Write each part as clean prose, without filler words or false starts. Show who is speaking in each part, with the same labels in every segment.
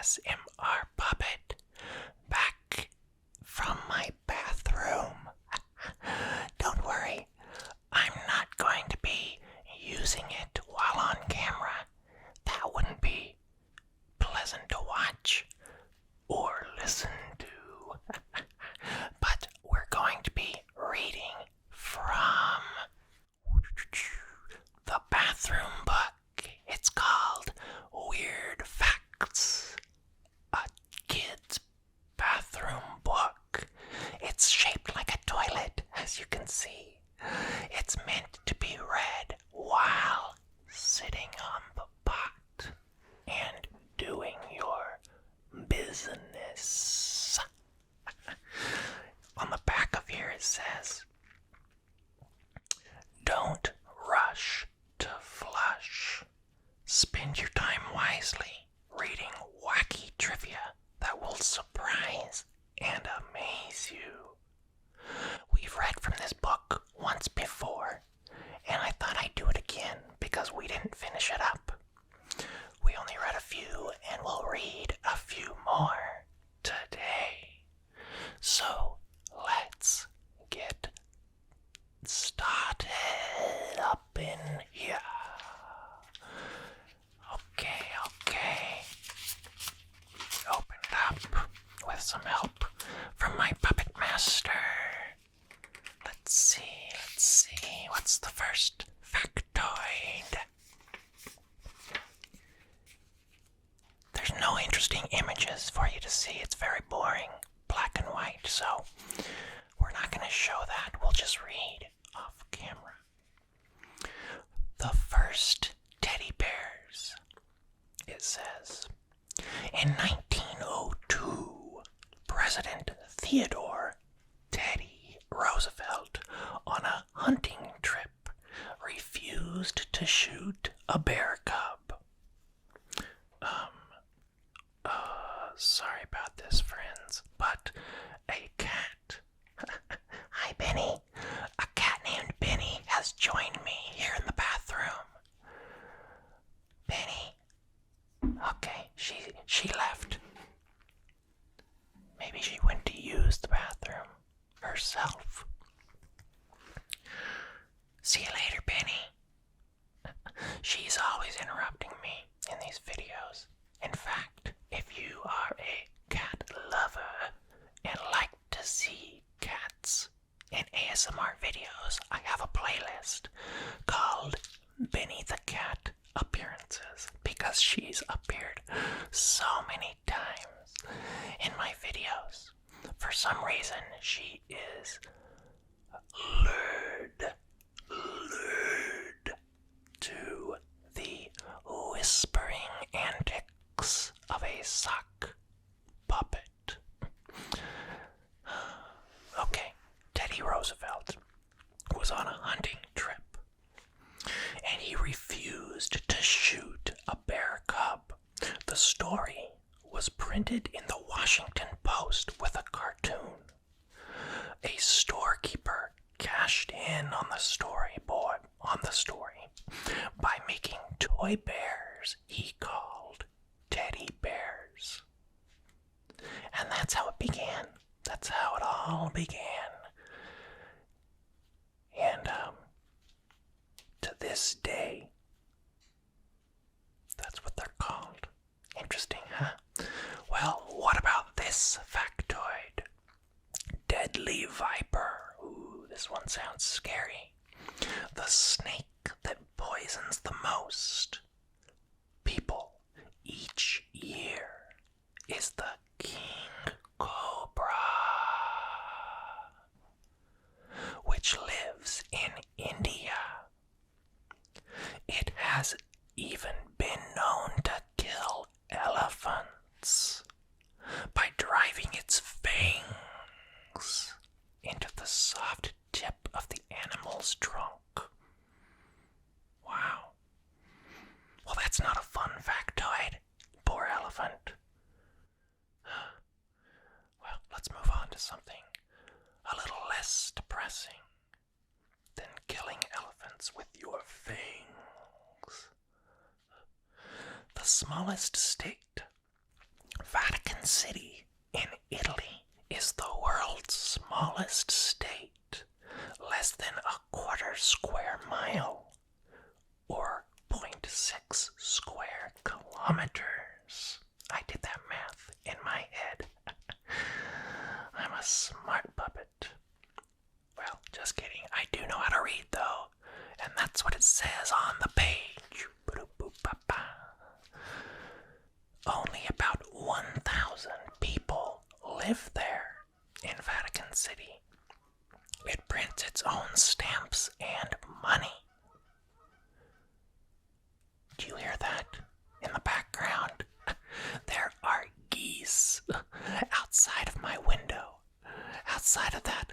Speaker 1: ASMR puppet back from my bathroom. Don't worry, I'm not going to be using it while on camera. That wouldn't be pleasant to watch or listen to. But we're going to be reading from the bathroom book. It's called Weird Facts, a kid's bathroom book. It's shaped like a toilet, as you can see. It's meant to be read while sitting on the pot and doing your business. On the back of here it says, "Don't rush to flush. Spend your time wisely reading wacky trivia that will surprise and amaze you." We've read from this book once before, and I thought I'd do it again because we didn't finish it up. We only read a few, and we'll read a few more today. So let's get started up in here. Okay. Open it up with some help from my puppet master. Let's see. What's the first factoid? There's no interesting images for you to see. It's very boring, black and white, so we're not going to show that. We'll just read off camera. The first teddy bears. It says, in 1902, President Theodore Teddy Roosevelt, on a hunting trip, refused to shoot a bear cub. Sorry about this, friends, but a cat. Hi, Benny. A cat named Benny has joined me here in the bathroom. Benny. Okay, she left. Maybe she went to use the bathroom herself. See you later, Benny. She's always interrupting me in these videos. In fact, if you are a cat lover and like to see cats in ASMR videos, I have a playlist called Benny the Cat Appearances because she's appeared so many times in my videos. For some reason, she is lured to the whispering antics of a sock puppet. Okay, Teddy Roosevelt was on a hunting trip, and he refused to shoot a bear cub. The story was printed in the Washington Post with a cartoon. A storekeeper cashed in on the story by making toy bears he called teddy bears. And that's how it began. That's how it all began. And to this day, that's what they're called. Interesting, huh? Well, what about this factoid? Deadly viper. Ooh, this one sounds scary. The snake that poisons the most people each year is the king cobra, which lives in India. It has even been known to kill elephants by driving its fangs into the soft tip of the animal's trunk. Wow. Well, that's not a fun factoid. Poor elephant. Well, let's move on to something a little less depressing than killing elephants with your fangs. The smallest state Vatican City in Italy is the world's smallest state, less than a quarter square mile, or 0.6 square kilometers. I did that math in my head. I'm a smart puppet. Well, just kidding. I do know how to read, though, and that's what it says on the page. Only about 1,000 people live there in Vatican City. It prints its own stamps and money. Do you hear that in the background? There are geese outside of my window. Outside of that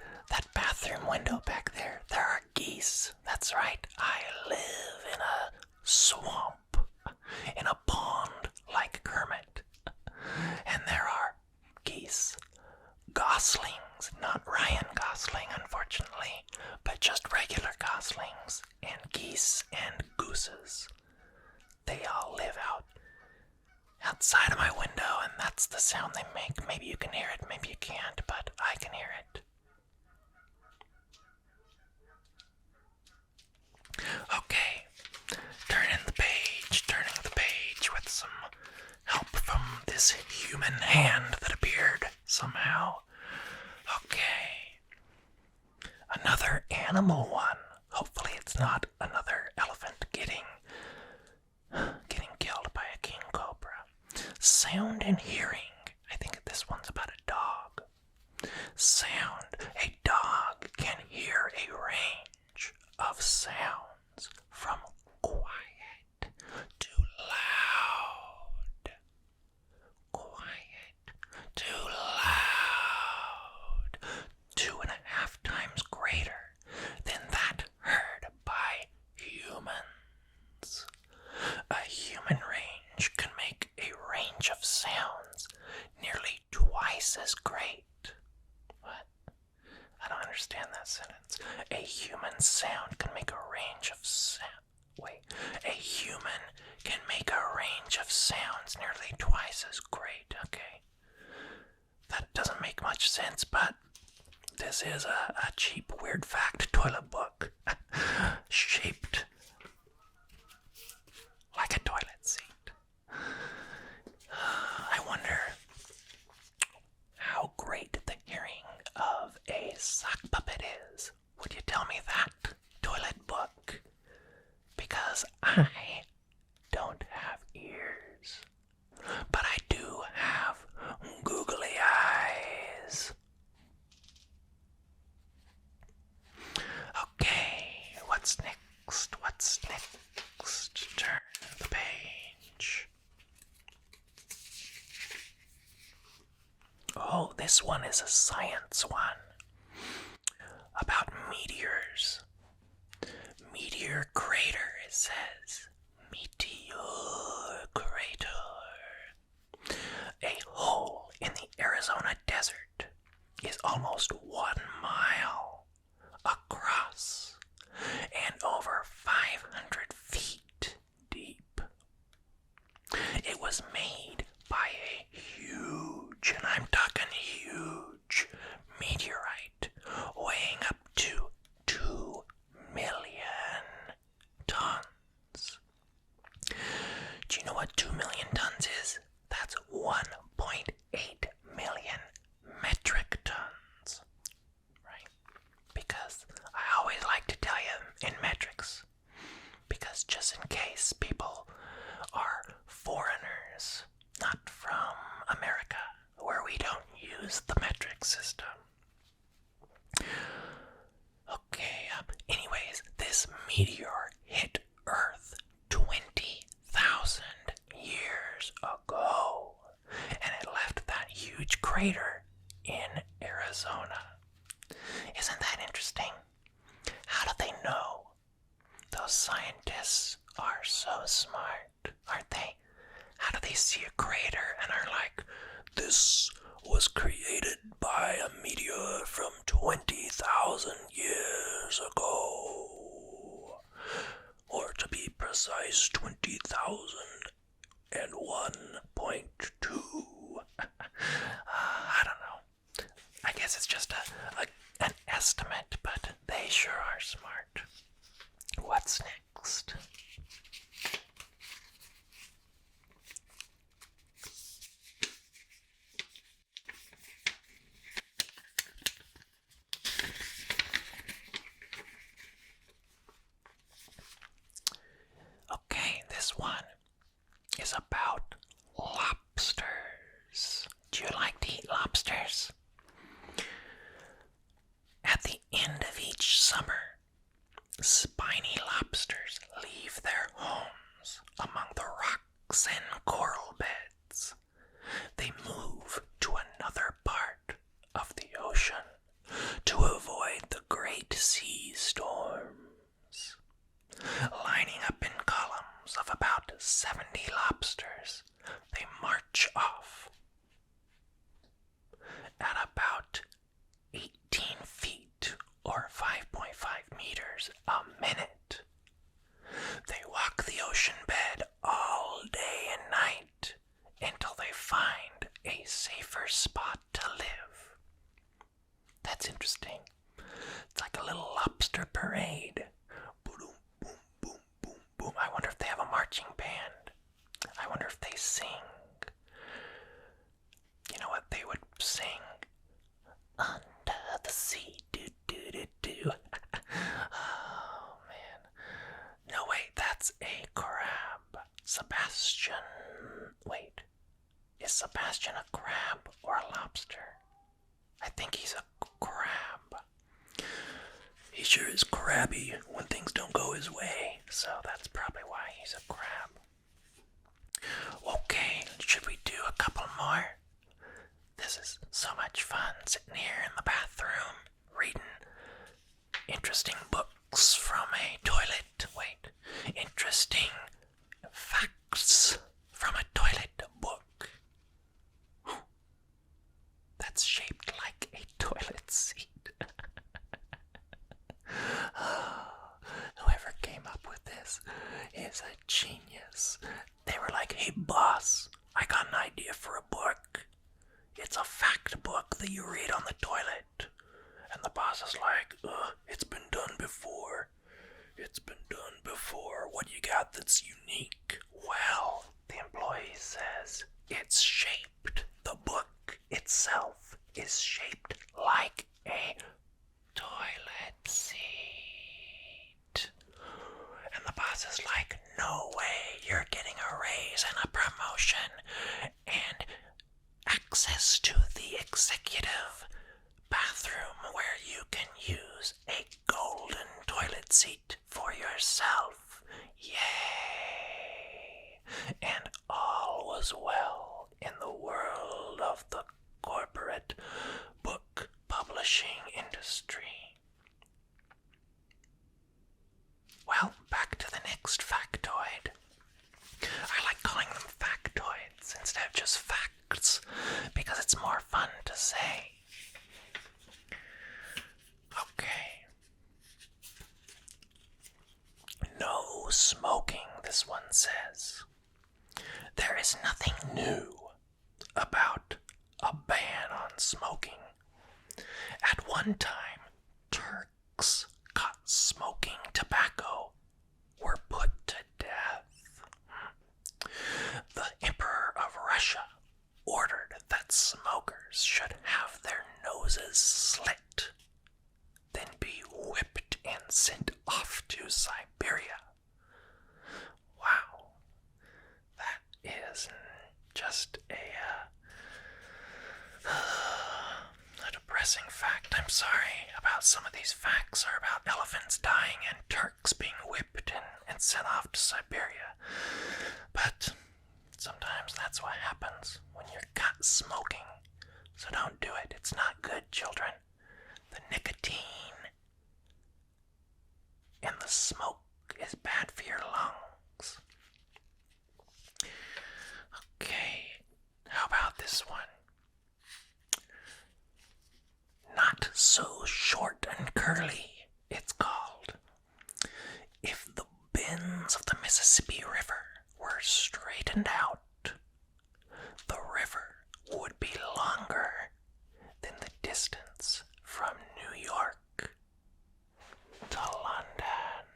Speaker 1: bathroom window back there, there are geese. That's right, I live in a swamp, in a pond like Kermit. And there are geese. Goslings, not Ryan Gosling, unfortunately, but just regular goslings, and geese and gooses. They all live outside of my window, and that's the sound they make. Maybe you can hear it, maybe you can't, but I can hear it. Okay, turning the page with some help from this human hand that appeared somehow. Okay, another animal one. Hopefully it's not another elephant getting killed by a king cobra. Sound and hearing. I think this one's about a dog. Sound. A dog can hear a range of sounds from quiet to loud. Quiet to loud. 2.5 times greater than that heard by humans. A human range can make a range of sounds nearly twice as great. What? I don't understand that sentence. A human sound can make a range of a human can make a range of sounds nearly twice as great. Okay. That doesn't make much sense, but this is a cheap weird fact toilet book shaped like a toilet seat. I wonder how great the hearing of a sock puppet is. Would you tell me that, toilet book? Because I don't have ears, but I do have googly eyes. Okay, what's next? Turn the page. Oh, this one is a science one. About meteors. Meteor crater, it says. Meteor crater. A hole in the Arizona desert is almost 1 mile across and over 500 feet deep. It was made by a huge, and I'm talking huge, meteorite weighing up to 2 million tons. Do you know what 2 million tons is? That's 1.8 million metric tons. Right? Because I always like to tell you in metrics. Because just in case people are foreigners, not from America, where we don't use the metric system. Okay, anyways, this meteor hit Earth 20,000 years ago, and it left that huge crater in Arizona. Isn't that interesting? How do they know? Those scientists are so smart, aren't they? How do they see a crater and are like, this was created by a meteor from 20,000 years ago? Or to be precise, 20,001.2 safer spot to live. That's interesting. It's like a little lobster parade. Boom, boom, boom, boom, boom. I wonder if they have a marching band. I wonder if they sing. You know what they would sing? Under the sea, do do do do. Oh man. No wait, that's a crab. Sebastian. Wait. Is Sebastian a crab or a lobster? I think he's a crab. He sure is crabby when things don't go his way, so that's probably why he's a crab. Okay, should we do a couple more? This is so much fun sitting here in the bathroom reading interesting books from a toilet. Wait, interesting facts from a toilet book. That's shaped like a toilet seat. Whoever came up with this is a genius. They were like, hey boss, I got an idea for a book. It's a fact book that you read on the toilet. And the boss is like, it's been done before. It's been done before. What you got that's unique? Well, the employee says, it's shaped. The book itself is shaped like a toilet seat. And the boss is like, no way, you're getting a raise and a promotion and access to the executive bathroom where you can use a golden toilet seat for yourself. Yay! And all was well in the world of the corporate book publishing industry. Well, back to the next factoid. I like calling them factoids instead of just facts because it's more fun to say. Okay. No smoking, this one says. There is nothing new about a ban on smoking. At one time, Turks caught smoking tobacco were put to death. The Emperor of Russia ordered that smokers should have their noses slit, then be whipped and sent off to Siberia. Wow, that is just a depressing fact. I'm sorry about some of these facts are about elephants dying and Turks being whipped and sent off to Siberia. But sometimes that's what happens when you're caught smoking. So don't do it. It's not good, children. The nicotine in the smoke is bad for your lungs. Okay, how about this one? Not so short and curly, it's called. If the bends of the Mississippi River were straightened out, the river would be longer than the distance from New York to London.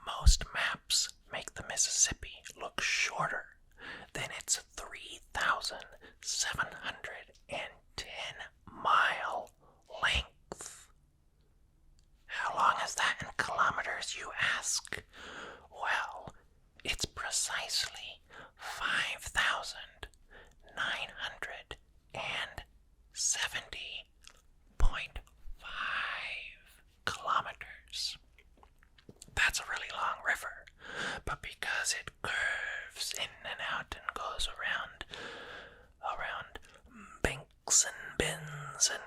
Speaker 1: Most maps make the Mississippi look shorter than its 3,710-mile length. How long is that in kilometers, you ask? Well, it's precisely 5,970.5 kilometers. That's a really long river, but because it curves in and out and goes around banks and bends and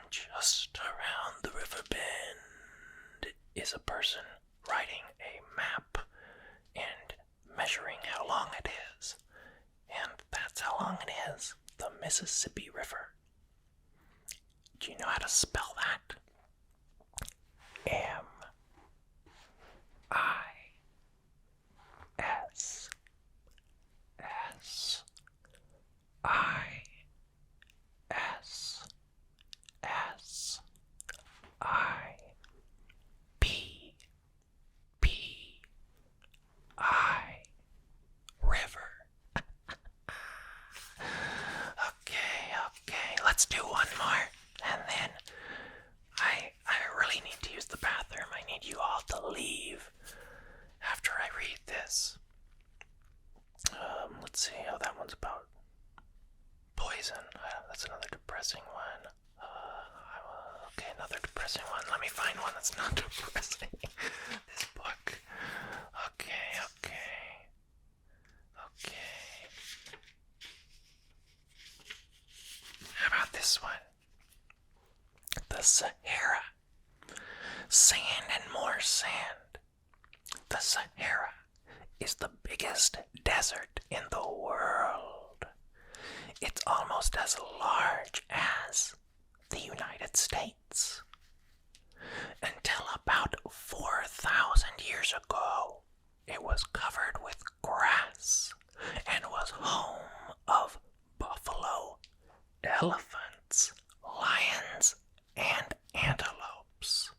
Speaker 1: just around the river bend is a person writing a map and measuring how long it is. And that's how long it is. The Mississippi River. Do you know how to spell that? Let's see. Oh, that one's about poison. That's another depressing one. Okay, another depressing one. Let me find one that's not depressing. This book. Okay. How about this one? The Sahara. Sand and more sand. The Sahara is the biggest desert in the world. It's almost as large as the United States. Until about 4,000 years ago, it was covered with grass and was home of buffalo, elephants, lions, and antelopes.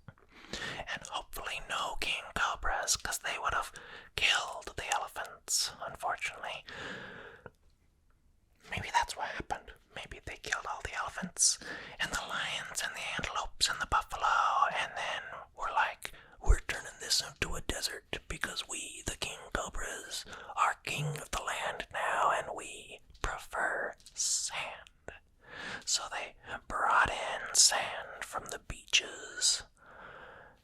Speaker 1: And hopefully no king cobras, because they would have killed the elephants, unfortunately. Maybe that's what happened. Maybe they killed all the elephants and the lions and the antelopes and the buffalo, and then we're like, we're turning this into a desert because we, the king cobras, are king of the land now, and we prefer sand. So they brought in sand from the beaches,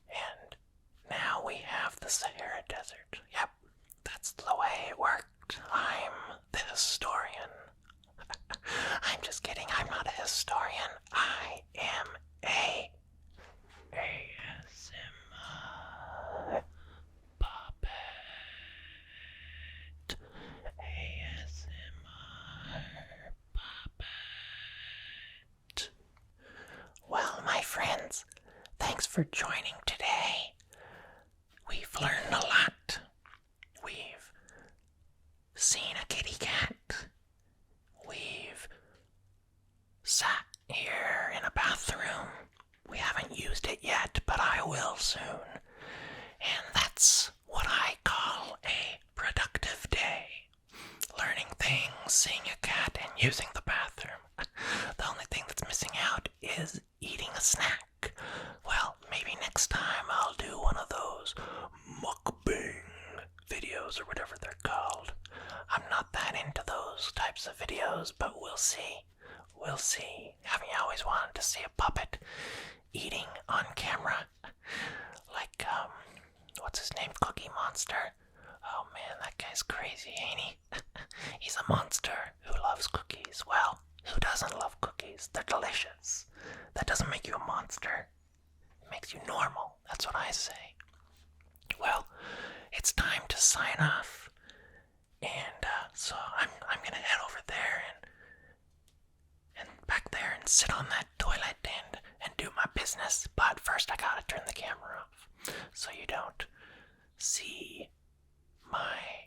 Speaker 1: and now we have the Sahara Desert. Yep, that's the way it worked. I'm the historian. I'm just kidding, I'm not a historian. I am a ASMR puppet. ASMR puppet. Well, my friends, thanks for joining today. We've learned a lot. We've seen a kitty cat. We've sat here in a bathroom. We haven't used it yet, but I will soon. And that's what I call a productive day. Learning things, seeing a cat, and using the bathroom. The only thing that's missing out is eating a snack. Well, maybe next time I'll do one of those mukbang videos or whatever they're called. I'm not that into those types of videos, but we'll see. We'll see. Haven't you always wanted to see a puppet eating on camera? Like, what's his name? Cookie Monster? Oh man, that guy's crazy, ain't he? He's a monster who loves cookies. Well, who doesn't love cookies? They're delicious. That doesn't make you a monster. It makes you normal. That's what I say. Well, it's time to sign off. And so I'm gonna head over there and back there and sit on that toilet and do my business. But first I gotta turn the camera off so you don't see my